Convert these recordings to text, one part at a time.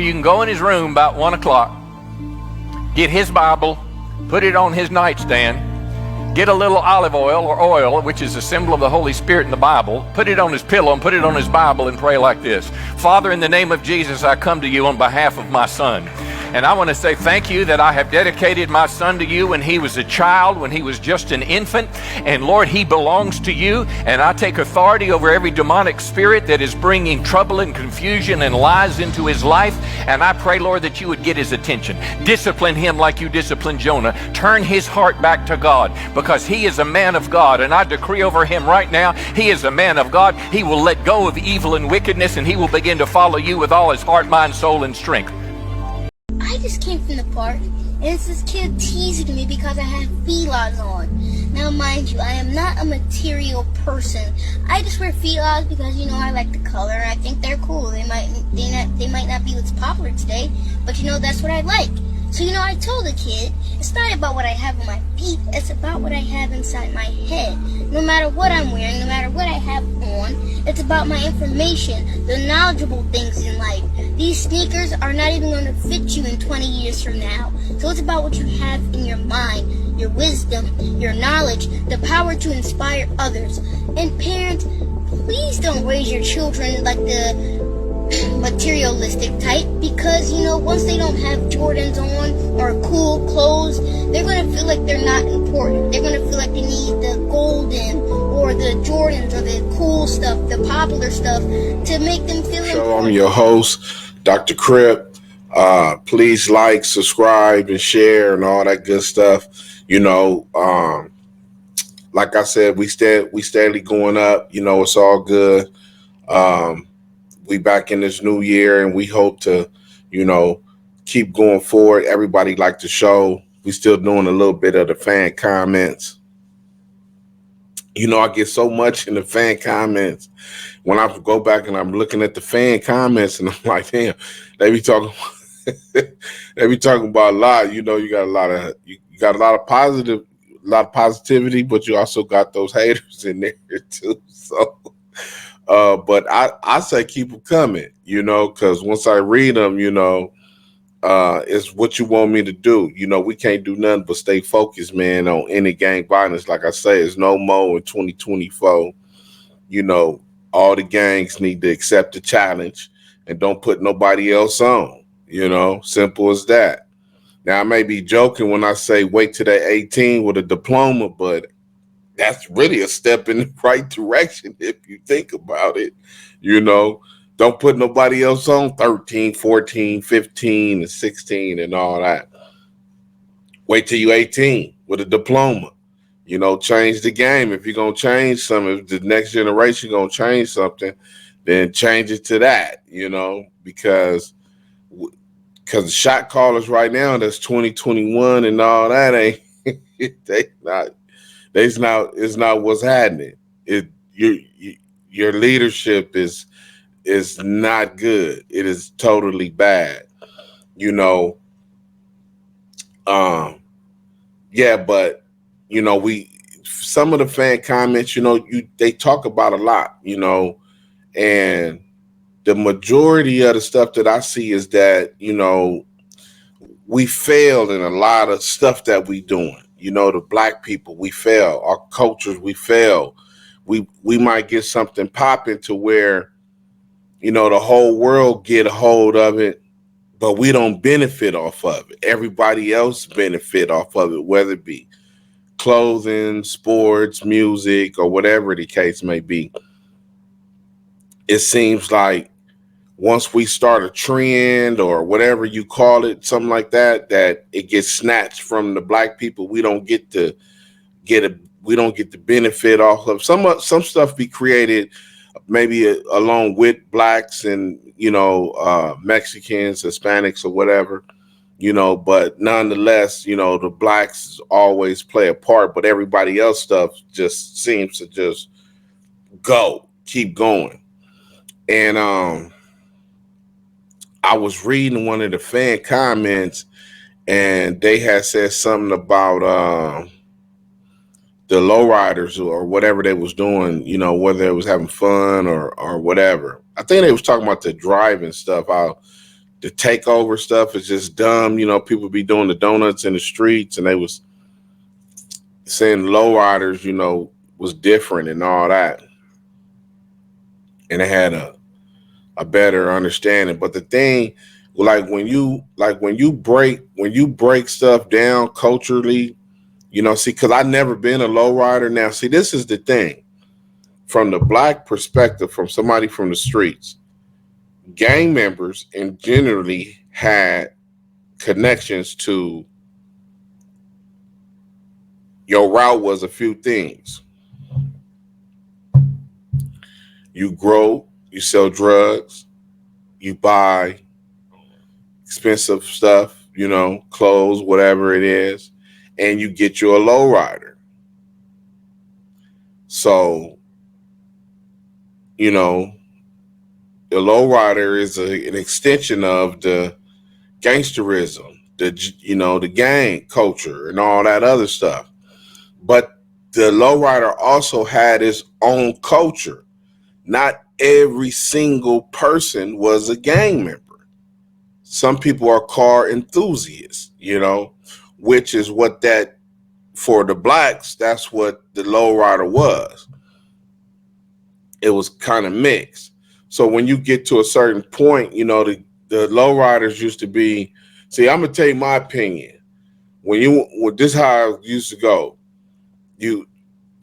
you can go in his room about 1 o'clock, get his Bible, put it on his nightstand, get a little olive oil or oil, which is a symbol of the Holy Spirit in the Bible, put it on his pillow and put it on his Bible and pray like this. Father, in the name of Jesus, I come to you on behalf of my son. And I want to say thank you that I have dedicated my son to you when he was a child, when he was just an infant. And Lord, he belongs to you. And I take authority over every demonic spirit that is bringing trouble and confusion and lies into his life. And I pray, Lord, that you would get his attention. Discipline him like you disciplined Jonah. Turn his heart back to God, because he is a man of God. And I decree over him right now, he is a man of God. He will let go of evil and wickedness, and he will begin to follow you with all his heart, mind, soul, and strength. I just came from the park, and it's this kid teasing me because I have felines on. Now, mind you, I am not a material person. I just wear felines because, you know, I like the color, and I think they're cool. They might not be what's popular today, but, you know, that's what I like. So, you know, I told the kid, it's not about what I have on my feet, it's about what I have inside my head. No matter what I'm wearing, no matter what I have on, it's about my information, the knowledgeable things in life. These sneakers are not even going to fit you in 20 years from now. So it's about what you have in your mind, your wisdom, your knowledge, the power to inspire others. And parents, please don't raise your children like the materialistic type, because, you know, once they don't have Jordans on or cool clothes, they're going to feel like they're not important. They're going to feel like they need the golden or the Jordans or the cool stuff, the popular stuff, to make them feel important. I'm your host, Dr. Crip. Please like, subscribe, and share, and all that good stuff. You know, like I said, we steadily going up. You know, it's all good. We back in this new year, and we hope to, you know, keep going forward. Everybody like the show. We still doing a little bit of the fan comments. You know, I get so much in the fan comments. When I go back and I'm looking at the fan comments, and I'm like, damn, they be talking about a lot. You know, you got a lot of positivity, but you also got those haters in there too. So. But I say keep them coming, you know, because once I read them, you know, it's what you want me to do. You know, we can't do nothing but stay focused, man, on any gang violence. Like I say, it's no more in 2024. You know, all the gangs need to accept the challenge and don't put nobody else on, you know, simple as that. Now, I may be joking when I say wait till they're 18 with a diploma, but that's really a step in the right direction if you think about it. You know, don't put nobody else on 13, 14, 15, and 16 and all that. Wait till you're 18 with a diploma. You know, change the game. If you're going to change something, if the next generation going to change something, then change it to that, you know, because the shot callers right now, that's 2021 and all that, ain't it's not what's happening. Your leadership is not good. It is totally bad. You know. Yeah, but you know, some of the fan comments, you know, they talk about a lot, you know, and the majority of the stuff that I see is that, you know, we failed in a lot of stuff that we doing. You know, the black people, we fail. Our cultures, we fail. We might get something popping to where, you know, the whole world get a hold of it, but we don't benefit off of it. Everybody else benefit off of it, whether it be clothing, sports, music, or whatever the case may be. It seems like once we start a trend or whatever you call it, something like that, that it gets snatched from the black people. We don't get the benefit off of some stuff be created maybe along with blacks and, you know, Mexicans, Hispanics or whatever, you know, but nonetheless, you know, the blacks always play a part, but everybody else stuff just seems to just keep going. And, I was reading one of the fan comments, and they had said something about the lowriders or whatever they was doing, you know, whether it was having fun or whatever. I think they was talking about the driving stuff, how the takeover stuff is just dumb. You know, people be doing the donuts in the streets, and they was saying lowriders, you know, was different and all that, and they had a better understanding. But the thing, when you break stuff down culturally, you know, see, because I never been a lowrider. Now, see, this is the thing. From the black perspective, from somebody from the streets, gang members and generally had connections to your route was a few things. You grow, you sell drugs, you buy expensive stuff, you know, clothes, whatever it is, and you get you a lowrider. So, you know, the lowrider is an extension of the gangsterism, the gang culture and all that other stuff. But the lowrider also had its own culture. Not every single person was a gang member. Some people are car enthusiasts, you know, which is what that, for the blacks, that's what the lowrider was. It was kind of mixed. So when you get to a certain point, you know, the lowriders used to be, see, I'm going to tell you my opinion. This is how it used to go. The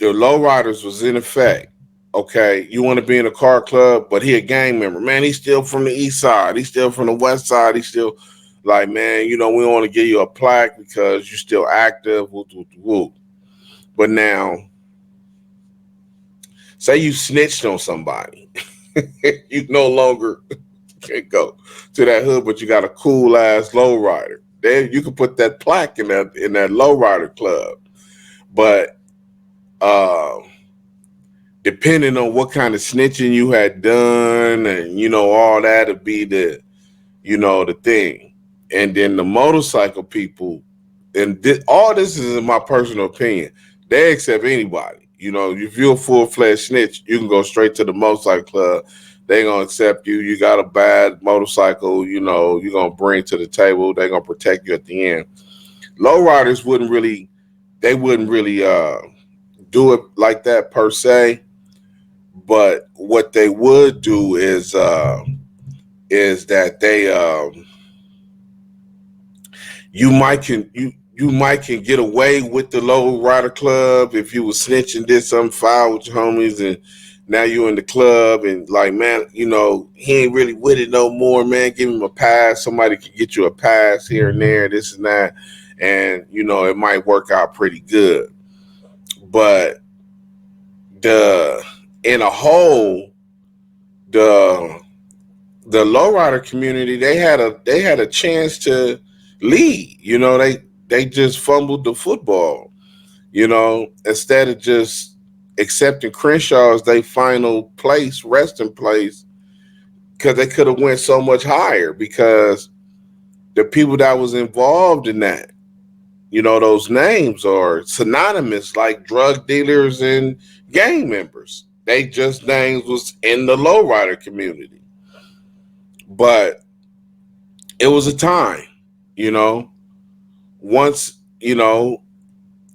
lowriders was in effect. Okay, you want to be in a car club, but he a gang member. Man, he's still from the east side. He's still from the west side. He's still like, man, you know, we want to give you a plaque because you're still active. Woo, woo, woo. But now, say you snitched on somebody. You no longer can't go to that hood, but you got a cool ass lowrider. Then you can put that plaque in that lowrider club. But depending on what kind of snitching you had done, and you know, all that would be the thing. And then the motorcycle people, and all this is in my personal opinion, they accept anybody. You know, if you're a full-fledged snitch, you can go straight to the motorcycle club. They're going to accept you. You got a bad motorcycle, you know, you're going to bring to the table. They're going to protect you at the end. Lowriders wouldn't really do it like that per se. But what they would do is that they you might can get away with the low rider club if you was snitching, did something foul with your homies, and now you in the club and like, man, you know, he ain't really with it no more, man. Give him a pass. Somebody can get you a pass here and there, this and that, and you know, it might work out pretty good. But in a whole, the lowrider community, they had a chance to lead. You know, they just fumbled the football. You know, instead of just accepting Crenshaw as their final place, resting place, because they could have went so much higher. Because the people that was involved in that, you know, those names are synonymous, like drug dealers and gang members. They just names was in the lowrider community. But it was a time, you know, once, you know,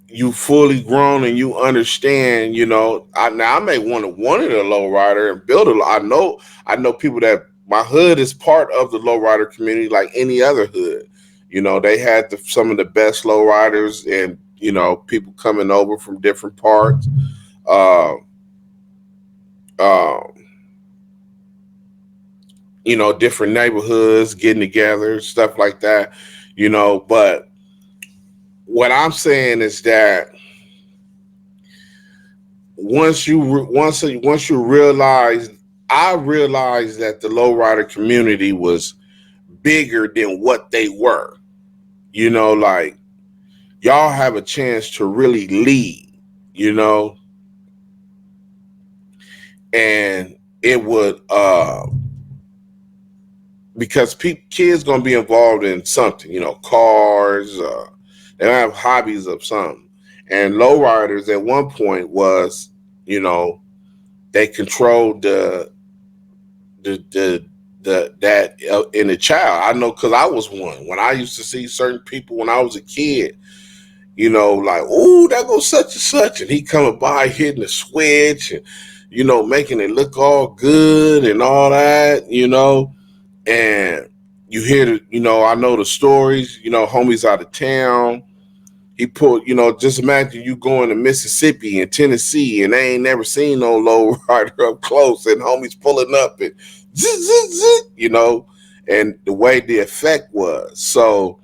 you fully grown and you understand, you know, I may want to a lowrider and build I know people that my hood is part of the lowrider community like any other hood. You know, they had some of the best lowriders, and, you know, people coming over from different parts. You know, different neighborhoods getting together, stuff like that, you know. But what I'm saying is that once you realize, I realized that the lowrider community was bigger than what they were. You know, like, y'all have a chance to really lead, you know, and it would because kids gonna be involved in something, you know, cars, they have hobbies of something. And lowriders at one point was, you know, they controlled the in the child. I know because I was one. When I used to see certain people when I was a kid, like, ooh, that goes such and such, and he coming by hitting the switch and making it look all good and all that, and you hear I know the stories, homies out of town. He pulled, just imagine you going to Mississippi and Tennessee and they ain't never seen no low rider up close and homies pulling up and zzz, zzz, zzz, and the way the effect was. So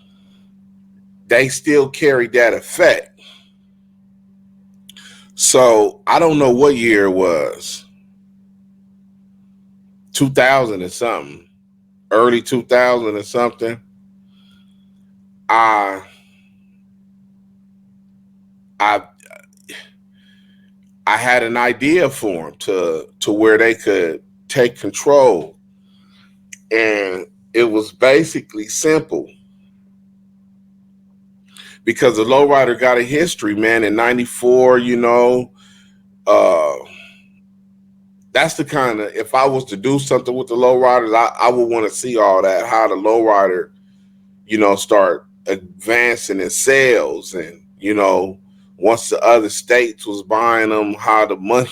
they still carried that effect. So I don't know what year it was, 2000 or something, early 2000 or something. I had an idea for them to where they could take control. And it was basically simple. Because the lowrider got a history, man, in 94, that's the kind of, if I was to do something with the lowriders, I would want to see all that, how the lowrider, start advancing in sales and, once the other states was buying them, how the money,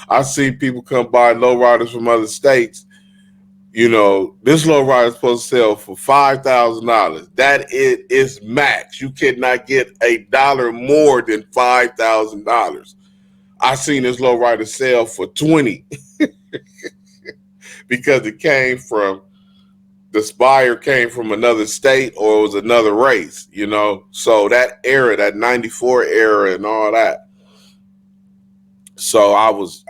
I see people come buy lowriders from other states. This lowrider is supposed to sell for $5,000. That is max. You cannot get $1 more than $5,000. I seen this lowrider sell for 20 because it came from the Spire came from another state or it was another race, So that era, that 94 era and all that. So I was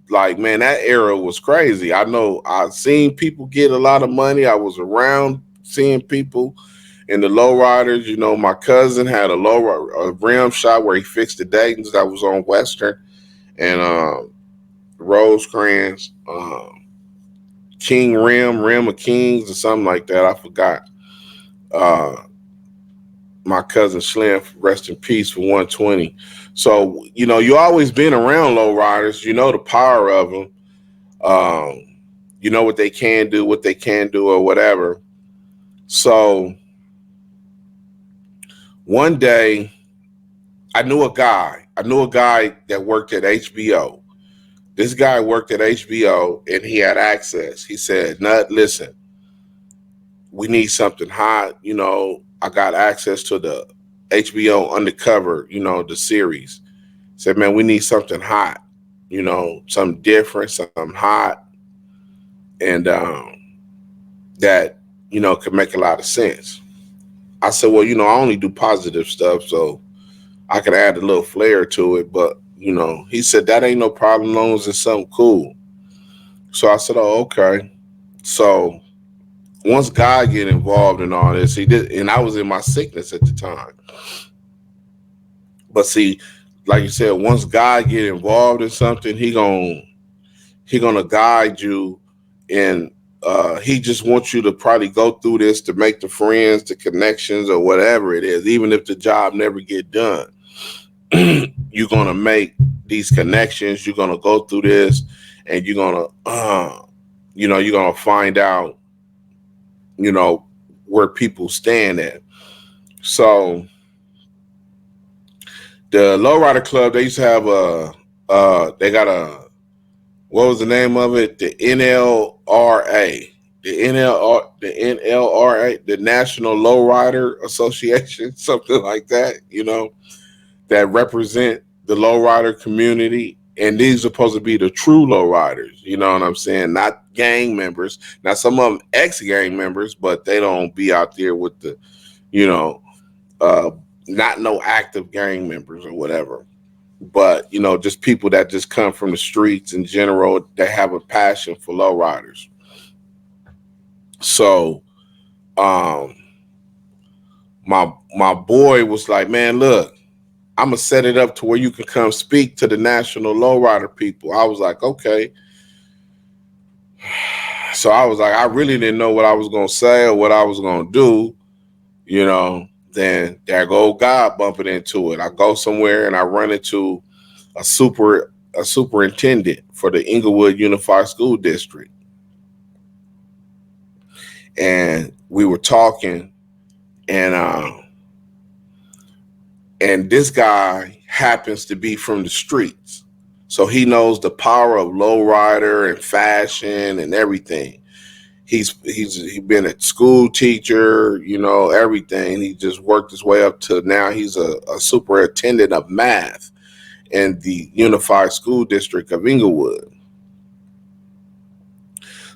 like, man, that era was crazy. I know I've seen people get a lot of money. I was around seeing people in the lowriders. My cousin had a rim shop where he fixed the Daytons that was on Western and Rosecrans, King Rim of Kings or something like that. I forgot. My cousin Slim, rest in peace, for 120. So, you always been around lowriders. You know the power of them. You know what they can do, or whatever. So one day, I knew a guy that worked at HBO. This guy worked at HBO and he had access. He said, "Nut, listen, we need something hot. I got access to the HBO Undercover, the series." Said, "Man, we need something hot, something different, something hot, and that, could make a lot of sense." I said, "Well, I only do positive stuff, so I could add a little flair to it." But, he said, "That ain't no problem, as long as it's something cool." So I said, "Oh, okay." So once God get involved in all this, he did, and I was in my sickness at the time. But see, like you said, once God get involved in something, he gonna guide you, and he just wants you to probably go through this to make the friends, the connections, or whatever it is. Even if the job never get done, you're gonna make these connections. You're gonna go through this, and you're gonna, you're gonna find out, where people stand at. So the Lowrider Club, they used to have they got what was the name of it? The NLRA, the NLRA, the National Lowrider Association, something like that, that represent the lowrider community. And these are supposed to be the true lowriders, you know what I'm saying? Not gang members. Now, some of them ex-gang members, but they don't be out there with the, not no active gang members or whatever. But, just people that just come from the streets in general, that have a passion for lowriders. So, my boy was like, "Man, look, I'm going to set it up to where you can come speak to the national lowrider people." I was like, okay. So I was like, I really didn't know what I was going to say or what I was going to do, then there go God bumping into it. I go somewhere and I run into a superintendent for the Inglewood Unified School District. and we were talking, and this guy happens to be from the streets, so he knows the power of lowrider and fashion and everything. He's been a school teacher, everything. He just worked his way up to now he's a superintendent of math in the Unified School District of Inglewood.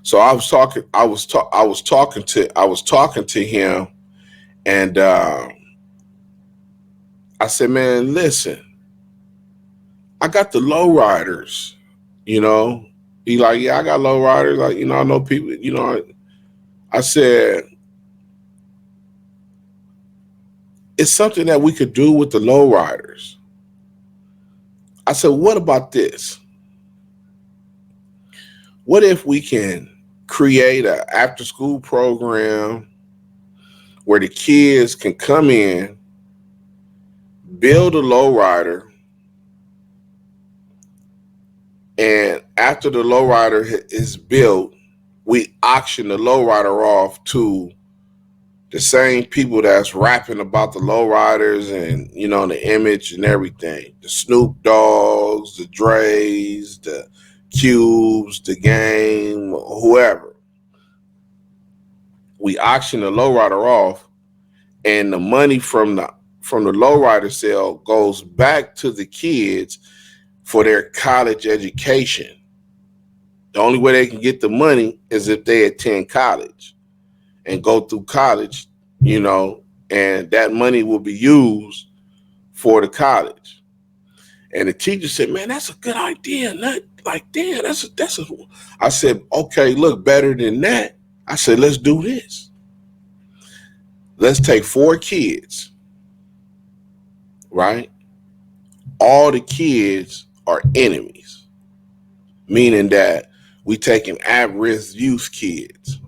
So I was talking to him, and I said, man, listen, I got the lowriders, He like, yeah, I got lowriders. Like, I know people, I said, it's something that we could do with the lowriders. I said, what about this? What if we can create an after school program where the kids can come in, build a lowrider, and after the lowrider is built, we auction the lowrider off to the same people that's rapping about the lowriders and, the image and everything. The Snoop Dogs, the Dre's, the Cubes, the Game, whoever. We auction the lowrider off, and the money from the lowrider sale goes back to the kids for their college education. The only way they can get the money is if they attend college and go through college, and that money will be used for the college. And the teacher said, man, that's a good idea. Not like, damn, I said, okay, look, better than that. I said, let's do this. Let's take 4 kids, right? All the kids are enemies, meaning that we taking at-risk youth kids.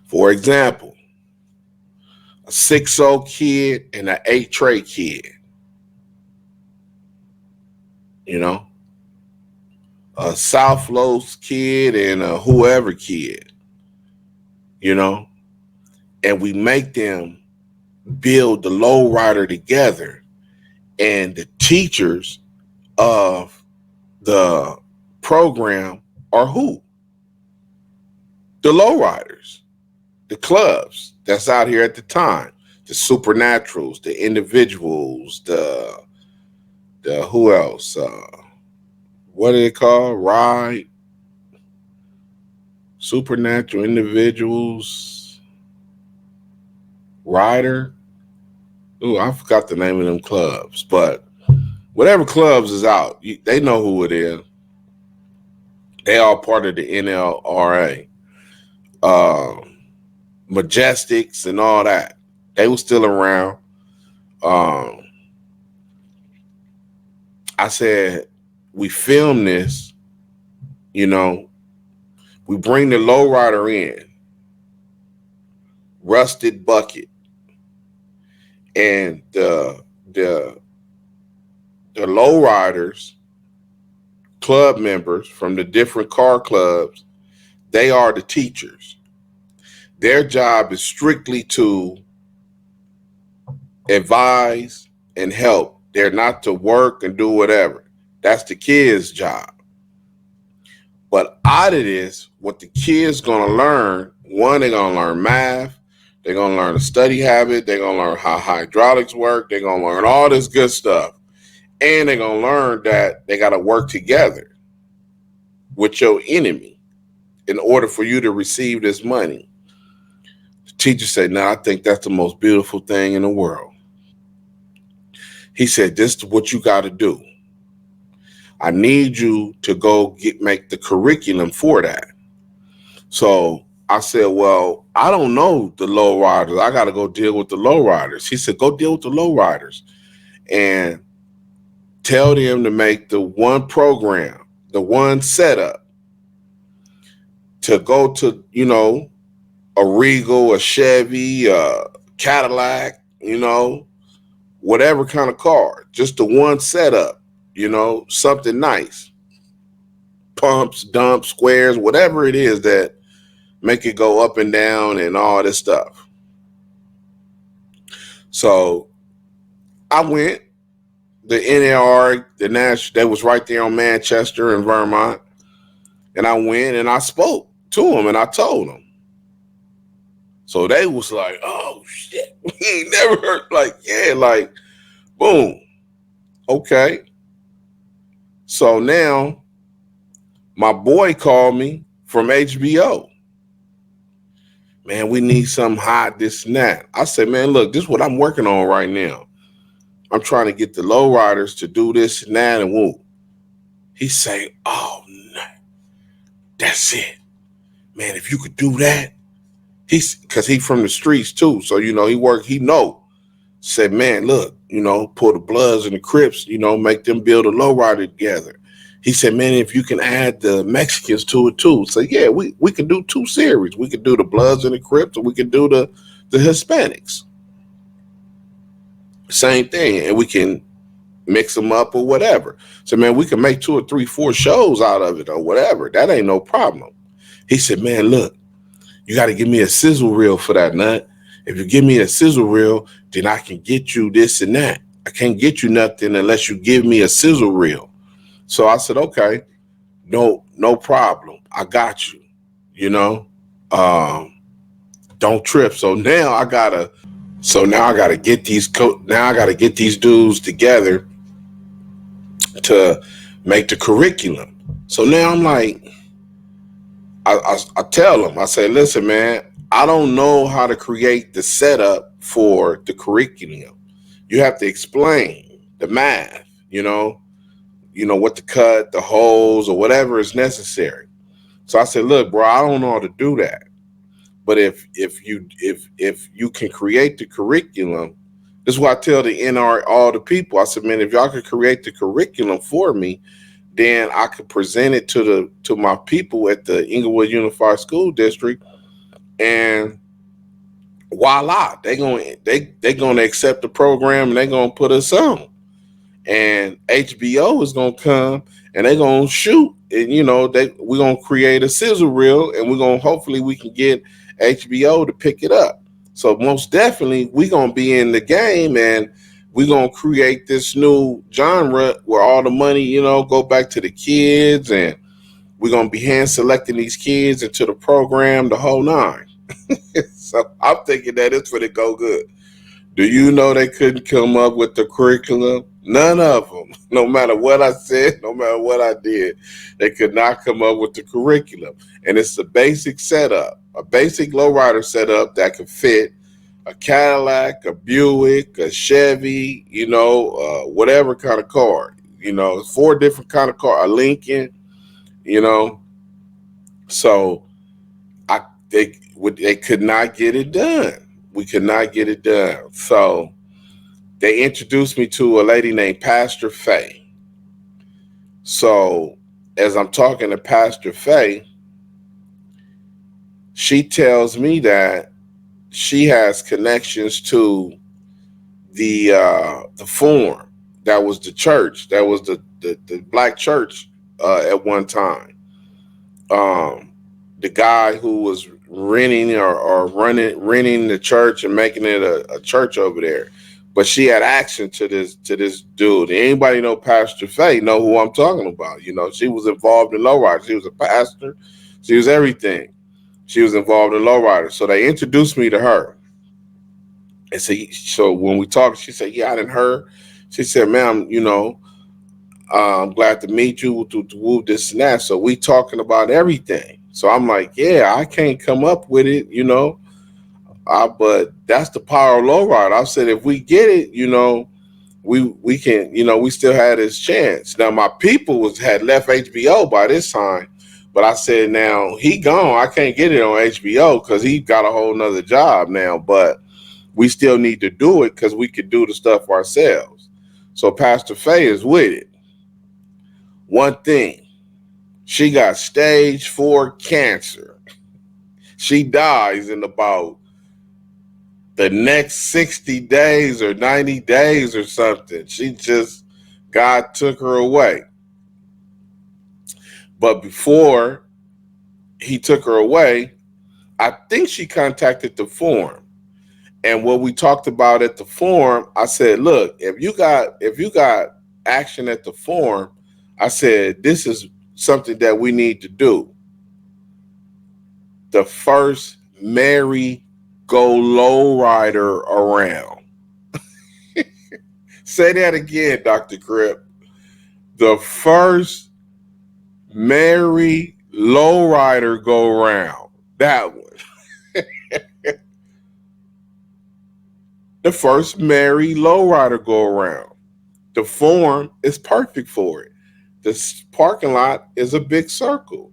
For example, a 6-0 kid and an 8 kid, a South Los kid and a whoever kid, and we make them build the lowrider together, and the teachers of the program are who? The lowriders, the clubs that's out here at the time, the supernaturals, the individuals, the who else? What do they call? Ride, supernatural individuals, rider. Ooh, I forgot the name of them clubs, but whatever clubs is out, they know who it is. They all part of the NLRA. Majestics and all that. They were still around. I said, we film this, we bring the lowrider in, Rusted Bucket, and the lowriders, club members from the different car clubs, they are the teachers. Their job is strictly to advise and help. They're not to work and do whatever. That's the kids' job. But out of this, what the kids gonna learn, one, they're gonna learn math, they're gonna learn a study habit, they're gonna learn how hydraulics work, they're gonna learn all this good stuff. And they're gonna learn that they gotta work together with your enemy in order for you to receive this money. The teacher said, no, I think that's the most beautiful thing in the world. He said, this is what you got to do. I need you to go make the curriculum for that. So I said, well, I don't know the lowriders. I got to go deal with the lowriders. He said, go deal with the lowriders and tell them to make the one program, the one setup to go to, a Regal, a Chevy, a Cadillac, whatever kind of car, just the one setup, something nice, pumps, dumps, squares, whatever it is that make it go up and down and all this stuff. So I went, the NAR, the Nash, that was right there on Manchester in Vermont. And I went and I spoke to them and I told them. So they was like, oh shit, we ain't never heard, like, yeah, like, boom. Okay. So now my boy called me from HBO. Man, we need something hot, this and that. I said, man, look, this is what I'm working on right now. I'm trying to get the lowriders to do this and that and woo. He say, oh, no, that's it. Man, if you could do that. Because he from the streets too. So, he know. Said, man, look, pull the Bloods and the Crips, make them build a lowrider together. He said, man, if you can add the Mexicans to it too. So, yeah, we can do 2 series. We could do the Bloods and the Crips, or we could do the Hispanics. Same thing. And we can mix them up or whatever. So, man, we can make 2 or 3, 4 shows out of it or whatever. That ain't no problem. He said, man, look, you got to give me a sizzle reel for that, nut. If you give me a sizzle reel, then I can get you this and that. I can't get you nothing unless you give me a sizzle reel. So I said, okay, no problem. I got you, don't trip. So now I gotta get these dudes together to make the curriculum. So now I'm like, I tell them, I say, listen, man, I don't know how to create the setup for the curriculum. You have to explain the math, what to cut, the holes, or whatever is necessary. So I said, look, bro, I don't know how to do that. But if you can create the curriculum, this is what I tell the NR, all the people. I said, man, if y'all could create the curriculum for me, then I could present it to my people at the Inglewood Unified School District, and voila, they're gonna accept the program and they're gonna put us on. And HBO is gonna come and they're gonna shoot, and we're gonna create a sizzle reel, and hopefully we can get HBO to pick it up. So most definitely we're gonna be in the game, and we're going to create this new genre where all the money, go back to the kids, and we're going to be hand selecting these kids into the program, the whole 9. So I'm thinking that it's going to go good. Do you know they couldn't come up with the curriculum? None of them. No matter what I said, no matter what I did, they could not come up with the curriculum. And it's a basic setup, a basic lowrider setup that could fit a Cadillac, a Buick, a Chevy, whatever kind of car, 4 different kind of car, a Lincoln, So they could not get it done. We could not get it done. So they introduced me to a lady named Pastor Faye. So as I'm talking to Pastor Faye, she tells me that she has connections to the Forum. That was the church. That was the black church at one time. The guy who was renting or renting the church and making it a church over there. But she had action to this dude. Anybody know Pastor Faye know who I'm talking about? She was involved in lowrider. She was a pastor. She was everything. She was involved in lowrider. So they introduced me to her. And so when we talked, she said, yeah, I didn't heard. She said, man, I'm glad to meet you, to woo this and that. So we talking about everything. So I'm like, yeah, I can't come up with it, but that's the power of lowrider. I said, if we get it, we can, we still had this chance. Now my people had left HBO by this time. But I said, now he gone. I can't get it on HBO because he got a whole nother job now. But we still need to do it because we could do the stuff ourselves. So Pastor Faye is with it. One thing, she got stage 4 cancer. She dies in about the next 60 days or 90 days or something. God took her away. But before he took her away, I think she contacted the forum. And what we talked about at the forum, I said, look, if you got action at the forum, I said, this is something that we need to do. The first merry go lowrider around. Say that again, Dr. Crip. The first merry lowrider go round. That one. The first merry lowrider go around. The forum is perfect for it. This parking lot is a big circle.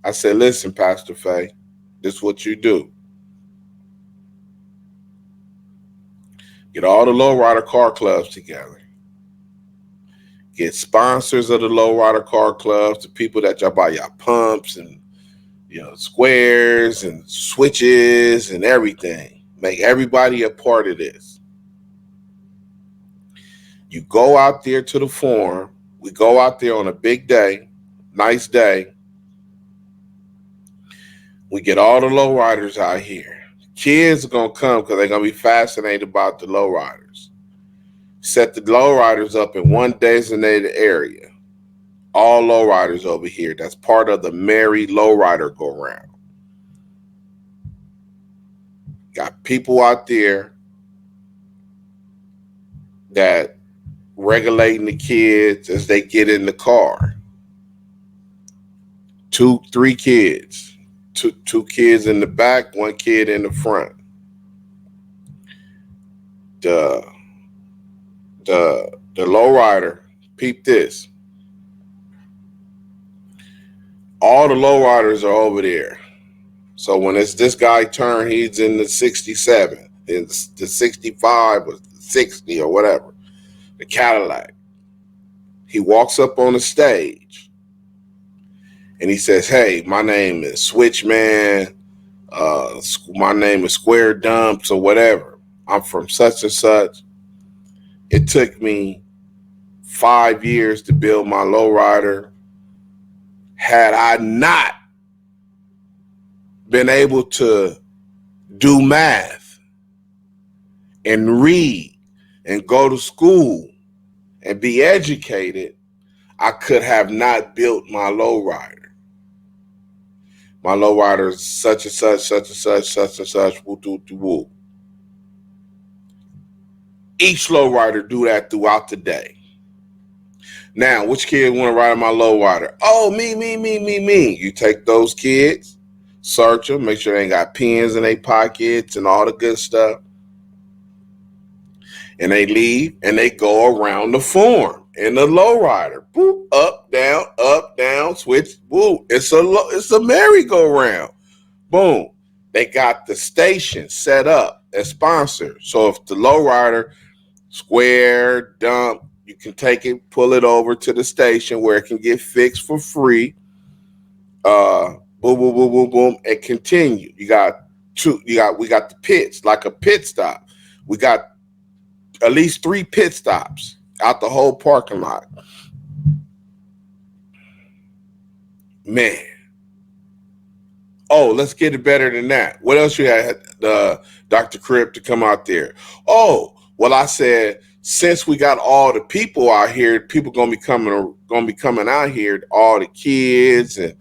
I said, listen, Pastor Faye, this is what you do. Get all the lowrider car clubs together. Get sponsors of the lowrider car clubs, the people that y'all buy y'all pumps and squares and switches and everything. Make everybody a part of this. You go out there to the forum. We go out there on a big day, nice day. We get all the lowriders out here. Kids are going to come because they're going to be fascinated about the lowriders. Set the lowriders up in one designated area. All lowriders over here. That's part of the merry lowrider go round. Got people out there that regulating the kids as they get in the car. 2-3 kids. Two kids in the back, one kid in the front. The lowrider, peep this. All the lowriders are over there. So when it's this guy turn, he's in the 67, it's the 65 or 60 or whatever, the Cadillac. He walks up on the stage and he says, hey, my name is Switchman. My name is Square Dumps or whatever. I'm from such and such. It took me 5 years to build my lowrider. Had I not been able to do math and read and go to school and be educated, I could have not built my lowrider. My lowrider is such and such, such and such, such and such, woo, woo, woo. Each lowrider do that throughout the day. Now, which kid want to ride my lowrider? Oh, me. You take those kids, search them, make sure they ain't got pens in their pockets and all the good stuff. And they leave and they go around the farm in the lowrider. Boop, up, down, switch. Woo, it's a merry-go-round. Boom. They got the station set up as sponsor. So if the lowrider, square, dump, you can take it, pull it over to the station where it can get fixed for free. Boom, boom, boom, boom, boom, and continue. We got the pits, like a pit stop. We got at least 3 pit stops out the whole parking lot. Man. Oh, let's get it better than that. What else you had, Dr. Crip, to come out there? Oh, well, I said, since we got all the people out here, people gonna be coming out here, all the kids and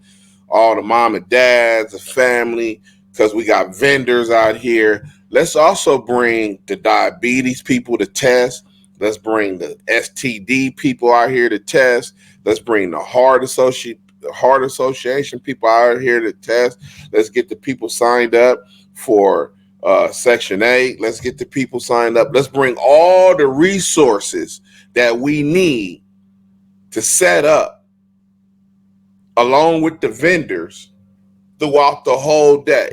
all the mom and dads, the family, because we got vendors out here. Let's also bring the diabetes people to test. Let's bring the STD people out here to test. Let's bring the heart association people out here to test. Let's get the people signed up for Section 8. Let's get the people signed up. Let's bring all the resources that we need to set up along with the vendors throughout the whole day.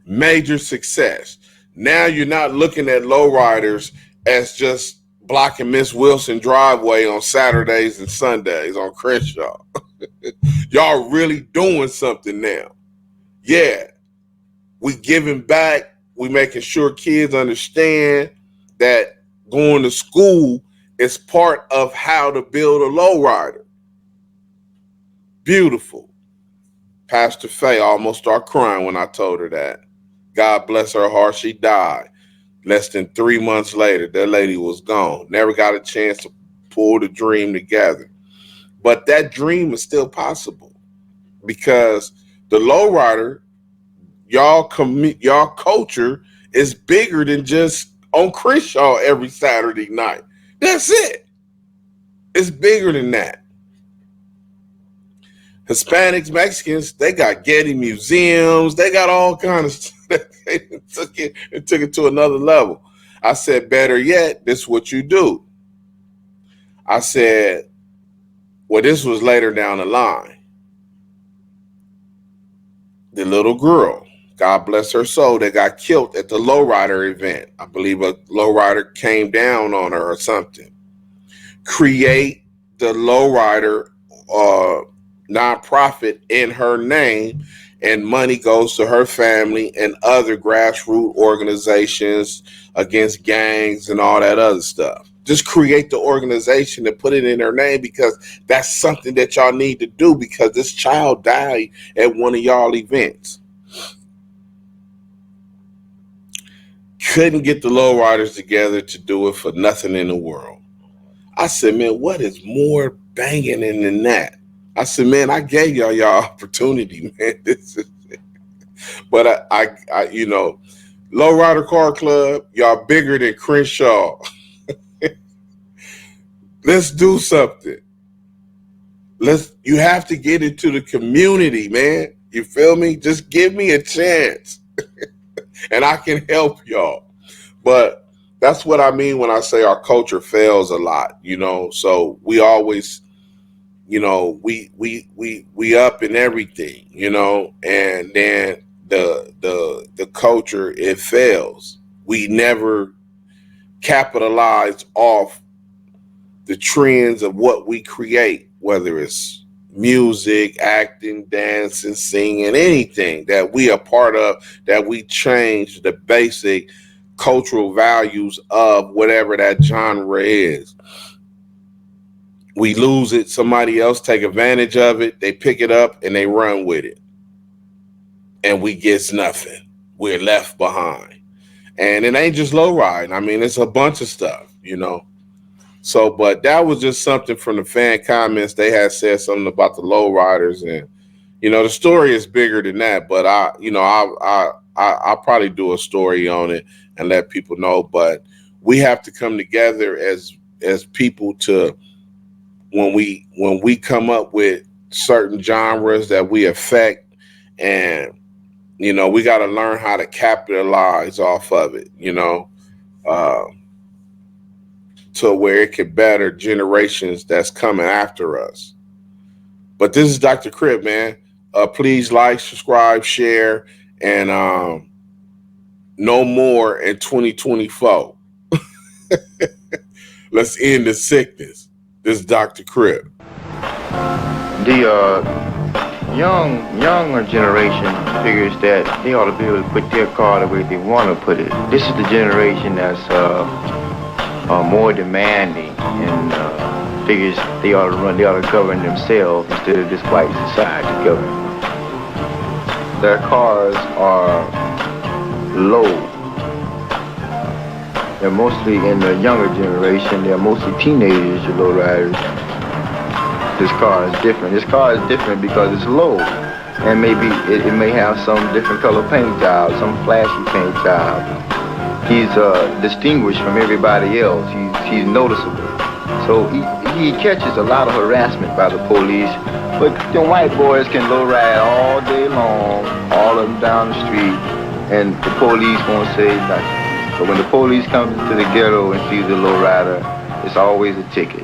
Major success. Now you're not looking at lowriders as just blocking Miss Wilson driveway on Saturdays and Sundays on Crenshaw. Y'all really doing something now. Yeah, we giving back. We making sure kids understand that going to school is part of how to build a lowrider. Beautiful. Pastor Faye almost started crying when I told her that. God bless her heart, she died. Less than 3 months later, that lady was gone. Never got a chance to pull the dream together. But that dream is still possible because the lowrider, y'all culture is bigger than just on Crenshaw every Saturday night. That's it. It's bigger than that. Hispanics, Mexicans, they got Getty museums. They got all kinds of stuff. They took it to another level. I said, better yet, this is what you do. I said, well, this was later down the line. The little girl, God bless her soul, that got killed at the lowrider event. I believe a lowrider came down on her or something. Create the lowrider nonprofit in her name, and money goes to her family and other grassroots organizations against gangs and all that other stuff. Just create the organization and put it in her name, because that's something that y'all need to do, because this child died at one of y'all events. Couldn't get the lowriders together to do it for nothing in the world. I said, man, what is more banging than that? I said, man, I gave y'all opportunity, man. This is it. But I you know, Lowrider Car Club, y'all bigger than Crenshaw. Let's do something. You have to get into the community, man. You feel me? Just give me a chance and I can help y'all. But that's what I mean when I say our culture fails a lot, you know. So we always, you know, we up in everything, you know, and then the culture, it fails. We never capitalize off the trends of what we create, whether it's music, acting, dancing, singing, anything that we are part of, that we change the basic cultural values of whatever that genre is. We lose it, somebody else take advantage of it, they pick it up and they run with it. And we get nothing. We're left behind. And it ain't just low riding. I mean, it's a bunch of stuff, you know. So, but that was just something from the fan comments. They had said something about the low riders, and you know, the story is bigger than that. But I'll probably do a story on it and let people know. But we have to come together as people to, when we come up with certain genres that we affect, and you know, we got to learn how to capitalize off of it, you know, to where it can better generations that's coming after us. But this is Dr. Crip, man. Please like, subscribe, share, and no more in 2024. Let's end the sickness. This is Dr. Crip. The younger generation figures that they ought to be able to put their car the way they want to put it. This is the generation that's more demanding and figures they ought to govern themselves instead of this white society government. Their cars are low. They're mostly in the younger generation. They're mostly teenagers, the low riders. This car is different. This car is different because it's low. And maybe it may have some different color paint job, some flashy paint job. He's distinguished from everybody else. He's noticeable. So he catches a lot of harassment by the police. But the white boys can low ride all day long, all of them down the street, and the police won't say nothing. But when the police comes into the ghetto and sees the low rider, it's always a ticket.